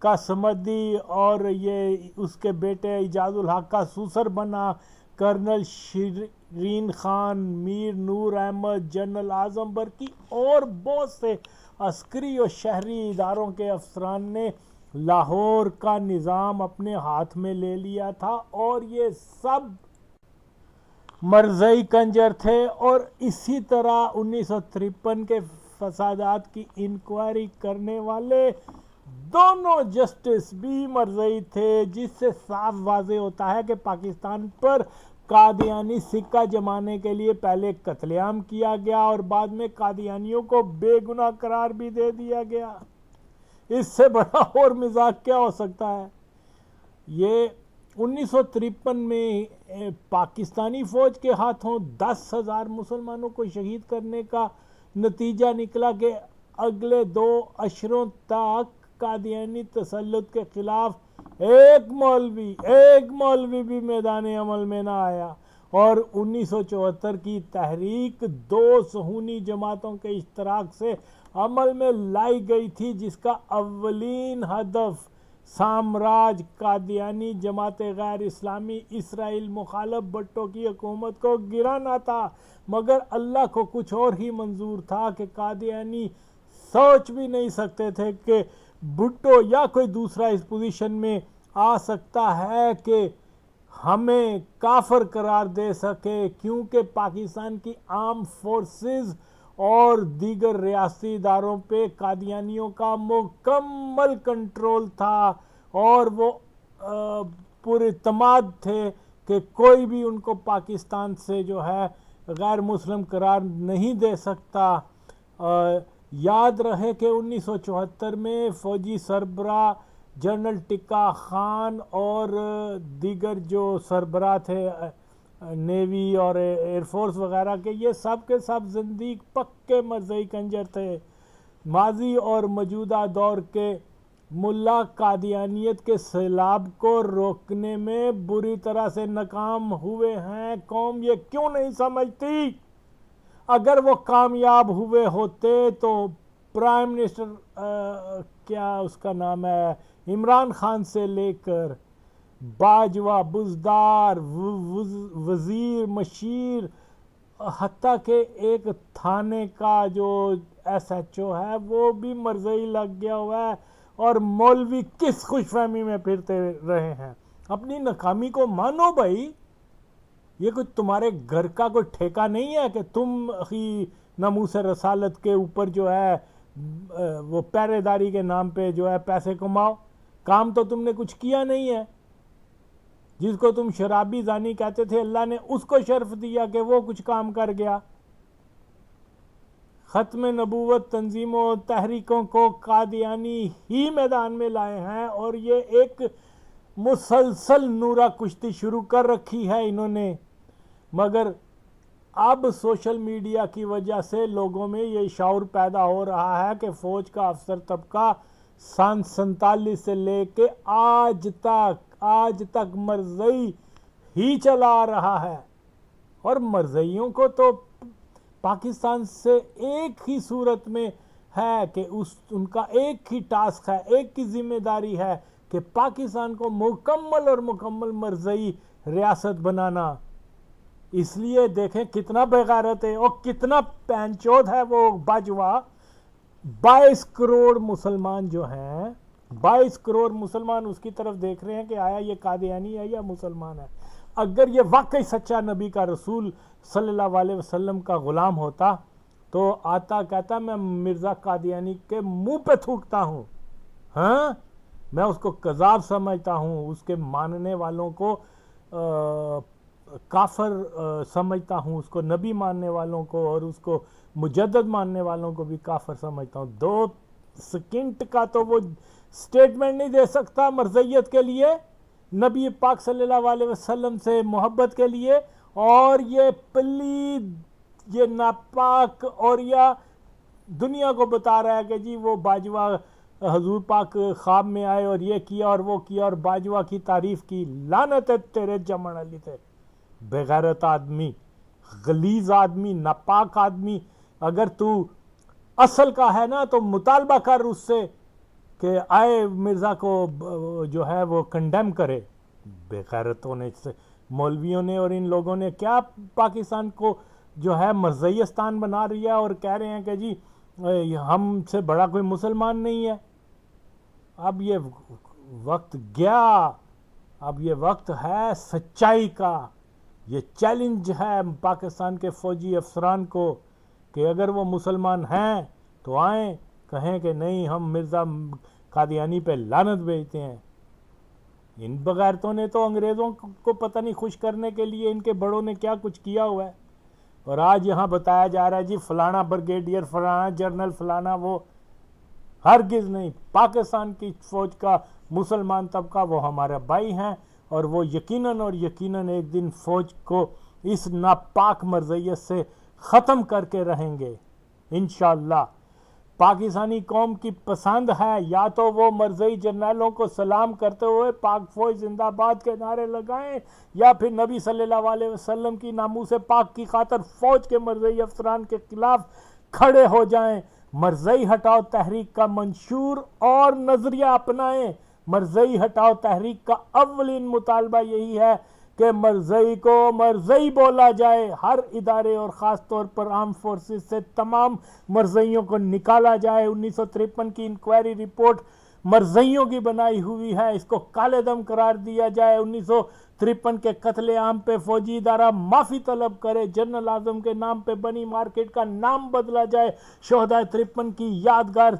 Speaker 1: का समदी और ये उसके बेटे इजाजुल हक का सूसर बना, कर्नल शीरीन खान, मीर नूर अहमद, जनरल आजम बरकी और बहुत से अस्करी और शहरी इदारों के अफसरान ने लाहौर का निज़ाम अपने हाथ में ले लिया था और ये सब मरज़ई कंजर थे। और इसी तरह 1953 के फसादात की इंक्वायरी करने वाले दोनों जस्टिस भी मरज़ई थे, जिससे साफ वाज़े होता है कि पाकिस्तान पर कादियानी सिक्का जमाने के लिए पहले कत्लेआम किया गया और बाद में कादियानियों को बेगुनाह करार भी दे दिया गया। इससे बड़ा और मजाक क्या हो सकता है। ये 1953 में पाकिस्तानी फौज के हाथों 10,000 मुसलमानों को शहीद करने का नतीजा निकला कि अगले 2 अशरों तक कादियानी तसल्लुत के खिलाफ एक मौलवी भी मैदान अमल में ना आया। और 1974 की तहरीक 2 सुहूनी जमातों के इश्तराक से अमल में लाई गई थी, जिसका अव्वलीन हदफ साम्राज्य कादियानी जमात गैर इस्लामी इसराइल मुखालफ भुट्टो की हुकूमत को गिराना था। मगर अल्लाह को कुछ और ही मंजूर था कि कादियानी सोच भी नहीं सकते थे कि भुट्टो या कोई दूसरा इस पोजीशन में आ सकता है कि हमें काफिर करार दे सके, क्योंकि पाकिस्तान की आर्म फोर्सेस और दीगर रियासती इदारों पे कादियानियों का मुकम्मल कंट्रोल था और वो पूरे तमाद थे कि कोई भी उनको पाकिस्तान से जो है गैर मुस्लिम करार नहीं दे सकता। याद रहे कि 1974 में फौजी सरबराह जनरल टिक्का खान और दीगर जो सरबराह थे नेवी और एयरफोर्स वगैरह के, ये सब के सब जिंदीक पक्के मरज़ई कंजर थे। माजी और मौजूदा दौर के मुल्ला कादियानियत के सैलाब को रोकने में बुरी तरह से नाकाम हुए हैं। कौम ये क्यों नहीं समझती? अगर वो कामयाब हुए होते तो प्राइम मिनिस्टर क्या उसका नाम है, इमरान खान से लेकर बाजवा, बुजदार, वजीर, मशीर, हत्ता के एक थाने का जो SHO है वो भी मरज़ई लग गया हुआ है। और मौलवी किस खुशफहमी में फिरते रहे हैं। अपनी नाकामी को मानो भाई, ये कुछ तुम्हारे घर का कोई ठेका नहीं है कि तुम ही नमूस रसालत के ऊपर जो है वो पहरेदारी के नाम पे जो है पैसे कमाओ। काम तो तुमने कुछ किया नहीं है। जिसको तुम शराबी जानी कहते थे, अल्लाह ने उसको शर्फ दिया कि वो कुछ काम कर गया। खत्म नबूवत तंजीमों तहरीकों को कादियानी ही मैदान में लाए हैं और ये एक मुसलसल नूरा कुश्ती शुरू कर रखी है इन्होंने। मगर अब सोशल मीडिया की वजह से लोगों में ये शऊर पैदा हो रहा है कि फौज का अफसर तबका सन 47 से लेके आज तक मरज़ई ही चला रहा है। और मरज़इयों को तो पाकिस्तान से एक ही सूरत में है कि उनका एक ही टास्क है, एक ही जिम्मेदारी है कि पाकिस्तान को मुकम्मल मरज़ई रियासत बनाना। इसलिए देखें कितना बेगारत है और कितना पैंचोद है वो बाजवा। 22 करोड़ मुसलमान जो हैं, 22 करोड़ मुसलमान उसकी तरफ देख रहे हैं कि आया ये कादियानी है या मुसलमान है। अगर ये वाकई सच्चा नबी का रसूल सल्लल्लाहु अलैहि वसल्लम का गुलाम होता तो आता कहता मैं मिर्ज़ा कादियानी के मुंह पे थूकता हूँ। हाँ, मैं उसको कज़ाब समझता हूँ, उसके मानने वालों को काफर समझता हूँ, उसको नबी मानने वालों को और उसको मुजद्दद मानने वालों को भी काफर समझता हूँ। 2 सेकंड का तो वो स्टेटमेंट नहीं दे सकता मरज़इयत के लिए नबी पाक सल्लल्लाहु अलैहि वसल्लम से मोहब्बत के लिए, और ये पलीद, ये नापाक और या दुनिया को बता रहा है कि जी वो बाजवा हजूर पाक ख्वाब में आए और ये किया और वो किया और बाजवा की तारीफ की। लानत है तेरे जमन अली थे, बेगैरत आदमी, गलीज आदमी, नापाक आदमी। अगर तू असल का है ना तो मुतालबा कर उससे कि आए मिर्ज़ा को जो है वो कंडेम करे। बेगैरतों ने, मौलवियों ने और इन लोगों ने क्या पाकिस्तान को जो है मर्ज़इस्तान बना रही है और कह रहे हैं कि जी हमसे बड़ा कोई मुसलमान नहीं है। अब ये वक्त गया, अब ये वक्त है सच्चाई का। ये चैलेंज है पाकिस्तान के फौजी अफसरान को कि अगर वो मुसलमान हैं तो आएँ, कहें कि नहीं हम मिर्ज़ा कादियानी पे लानत भेजते हैं। इन बगैरतों ने तो अंग्रेज़ों को पता नहीं खुश करने के लिए इनके बड़ों ने क्या कुछ किया हुआ है। और आज यहाँ बताया जा रहा है जी फलाना ब्रिगेडियर, फलाना जनरल, फलाना वो। हरगिज़ नहीं, पाकिस्तान की फ़ौज का मुसलमान तबका वो हमारे भाई हैं और वो यकीनन और यकीनन एक दिन फ़ौज को इस नापाक मर्ज़ियत से ख़त्म करके रहेंगे इंशाअल्लाह। पाकिस्तानी कौम की पसंद है या तो वो मर्ज़ई जर्नलों को सलाम करते हुए पाक फ़ौज जिंदाबाद के नारे लगाएं, या फिर नबी सल्लल्लाहु अलैहि वसल्लम की नामूस पाक की खातर फ़ौज के मर्ज़ई अफसरान के खिलाफ खड़े हो जाएं। मर्ज़ई हटाओ तहरीक का मंशूर और नज़रिया अपनाएं। मर्ज़ई हटाओ तहरीक का अव्वलीन मुतालबा यही है कि मर्ज़ई को मर्ज़ई बोला जाए। हर इदारे और ख़ास तौर पर आर्म फोर्सेस से तमाम मर्ज़इयों को निकाला जाए। 1953 की इंक्वायरी रिपोर्ट मर्ज़इयों की बनाई हुई है, इसको काले दम करार दिया जाए। 1953 के कत्ले आम पे फौजी इदारा माफ़ी तलब करे। जनरल आज़म के नाम पे बनी मार्केट का नाम बदला जाए। शोहदा 53 की यादगार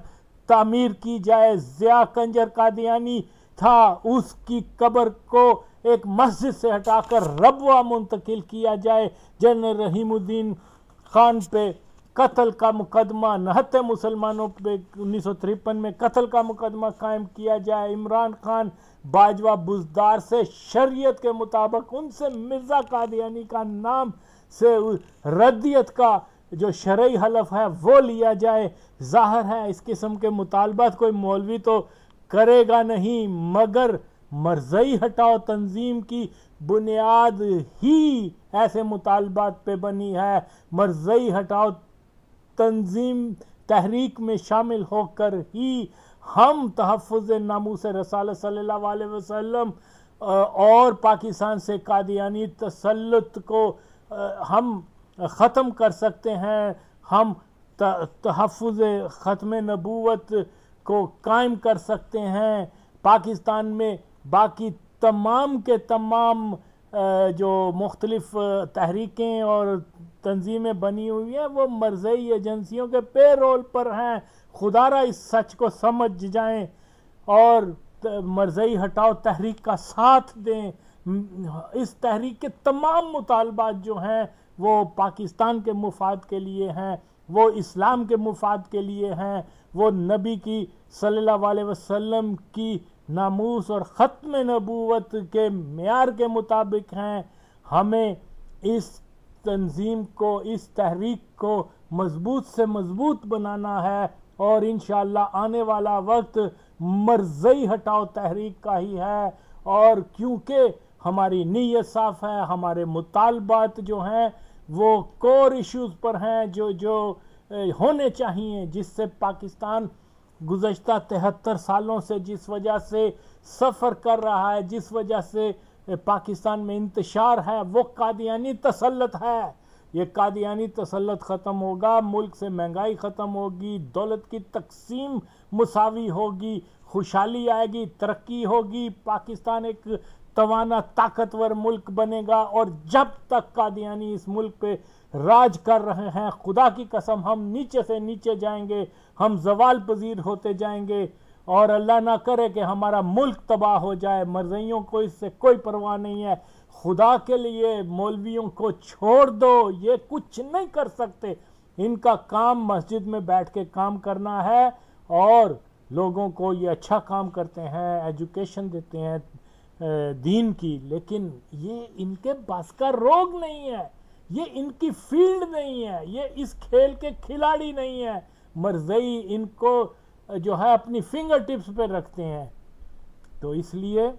Speaker 1: तामीर की जाए। ज़िया कंजर कादियानी था, उसकी कब्र को एक मस्जिद से हटाकर रबवा मुंतकिल किया जाए। जनरल रहीमुद्दीन खान पे कत्ल का मुकदमा, 69 मुसलमानों पे 1953 में कत्ल का मुकदमा कायम किया जाए। इमरान खान बाजवा बुजदार से शरीयत के मुताबिक उनसे मिर्ज़ा कादियानी का नाम से रद्दियत का जो शरई हलफ है वो लिया जाए। जाहिर है इस किस्म के मुतालबात कोई मौलवी तो करेगा नहीं, मगर मर्ज़ई हटाओ तंजीम की बुनियाद ही ऐसे मुतालबात पे बनी है। मर्ज़ई हटाओ तंजीम तहरीक में शामिल होकर ही हम तहफ़्फ़ुज़ नामूस रसूलुल्लाह सल्लल्लाहु अलैहि वसल्लम और पाकिस्तान से कादियानी तसल्लुत को हम ख़त्म कर सकते हैं। हम तहफ़्फ़ुज़ ख़त्म नबूवत को कायम कर सकते हैं। पाकिस्तान में बाकी तमाम के तमाम जो मुख्तलिफ तहरीकें और तंजीमें बनी हुई हैं वो मर्ज़ई एजेंसियों के पेरोल पर हैं। खुदारा इस सच को समझ जाएं और मर्ज़ई हटाओ तहरीक का साथ दें। इस तहरीक के तमाम मुतालबात जो हैं वो पाकिस्तान के मुफाद के लिए हैं, वो इस्लाम के मुफाद के लिए हैं, वो नबी की सल्लल्लाहु अलैहि वसल्लम की नामूस और ख़त्म नबूवत के मेयार के मुताबिक हैं। हमें इस तंजीम को, इस तहरीक को मजबूत से मजबूत बनाना है और इंशाअल्लाह आने वाला वक्त मर्ज़ई हटाओ तहरीक का ही है। और क्योंकि हमारी नीयत साफ़ है, हमारे मुतालबात जो हैं वो कोर इश्यूज़ पर हैं जो होने चाहिए, जिससे पाकिस्तान गुज़श्ता 73 सालों से जिस वजह से सफ़र कर रहा है, जिस वजह से पाकिस्तान में इंतशार है, वो कादियानी तसल्लुत है। ये कादियानी तसल्लुत ख़त्म होगा, मुल्क से महंगाई ख़त्म होगी, दौलत की तकसीम मुसावी होगी, खुशहाली आएगी, तरक्की होगी, पाकिस्तान एक तवाना ताकतवर मुल्क बनेगा। और जब तक कादियानी इस मुल्क पे राज कर रहे हैं, खुदा की कसम हम नीचे से नीचे जाएंगे, हम जवाल पजीर होते जाएंगे और अल्लाह ना करे कि हमारा मुल्क तबाह हो जाए। मर्ज़इयों को इससे कोई परवाह नहीं है। खुदा के लिए मौलवियों को छोड़ दो, ये कुछ नहीं कर सकते। इनका काम मस्जिद में बैठ के काम करना है और लोगों को ये अच्छा काम करते हैं, एजुकेशन देते हैं, दीन की, लेकिन ये इनके बस का रोग नहीं है, ये इनकी फील्ड नहीं है, ये इस खेल के खिलाड़ी नहीं है। मरज़ई इनको जो है अपनी फिंगर टिप्स पे रखते हैं। तो इसलिए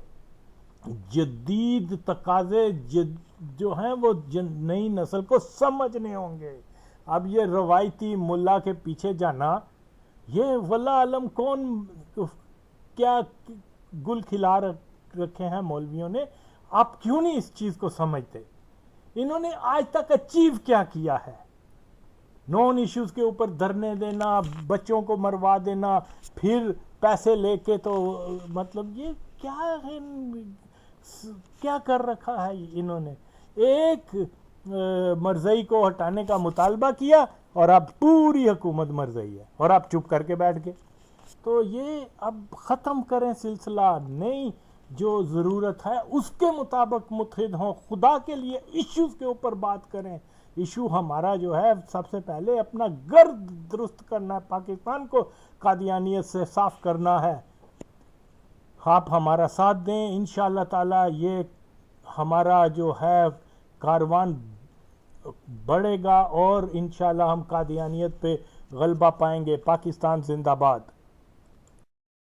Speaker 1: जदीद तकाजे जो हैं वो नई नस्ल को समझने होंगे। अब ये रवायती मुल्ला के पीछे जाना, ये वल्ला आलम कौन क्या गुल खिला रखे हैं मौलवियों ने, आप क्यों नहीं इस चीज को समझते? इन्होंने आज तक अचीव क्या किया है? नॉन इश्यूज के ऊपर धरने देना, बच्चों को मरवा देना, फिर पैसे लेके, तो मतलब ये क्या है, क्या कर रखा है इन्होंने? एक मरज़ई को हटाने का मुतालबा किया और अब पूरी हुकूमत मरज़ई है और आप चुप करके बैठ गए। तो ये अब ख़त्म करें सिलसिला, नहीं जो ज़रूरत है उसके मुताबिक मुत्तहिद हों, खुदा के लिए इश्यूज़ के ऊपर बात करें। इशू हमारा जो है सबसे पहले अपना गर्द दुरुस्त करना है, पाकिस्तान को कादियानियत से साफ करना है। आप हमारा साथ दें, इंशाअल्लाह ताला ये हमारा जो है कारवान बढ़ेगा और इंशाअल्लाह हम कादियानियत पे गलबा पाएंगे। पाकिस्तान जिंदाबाद।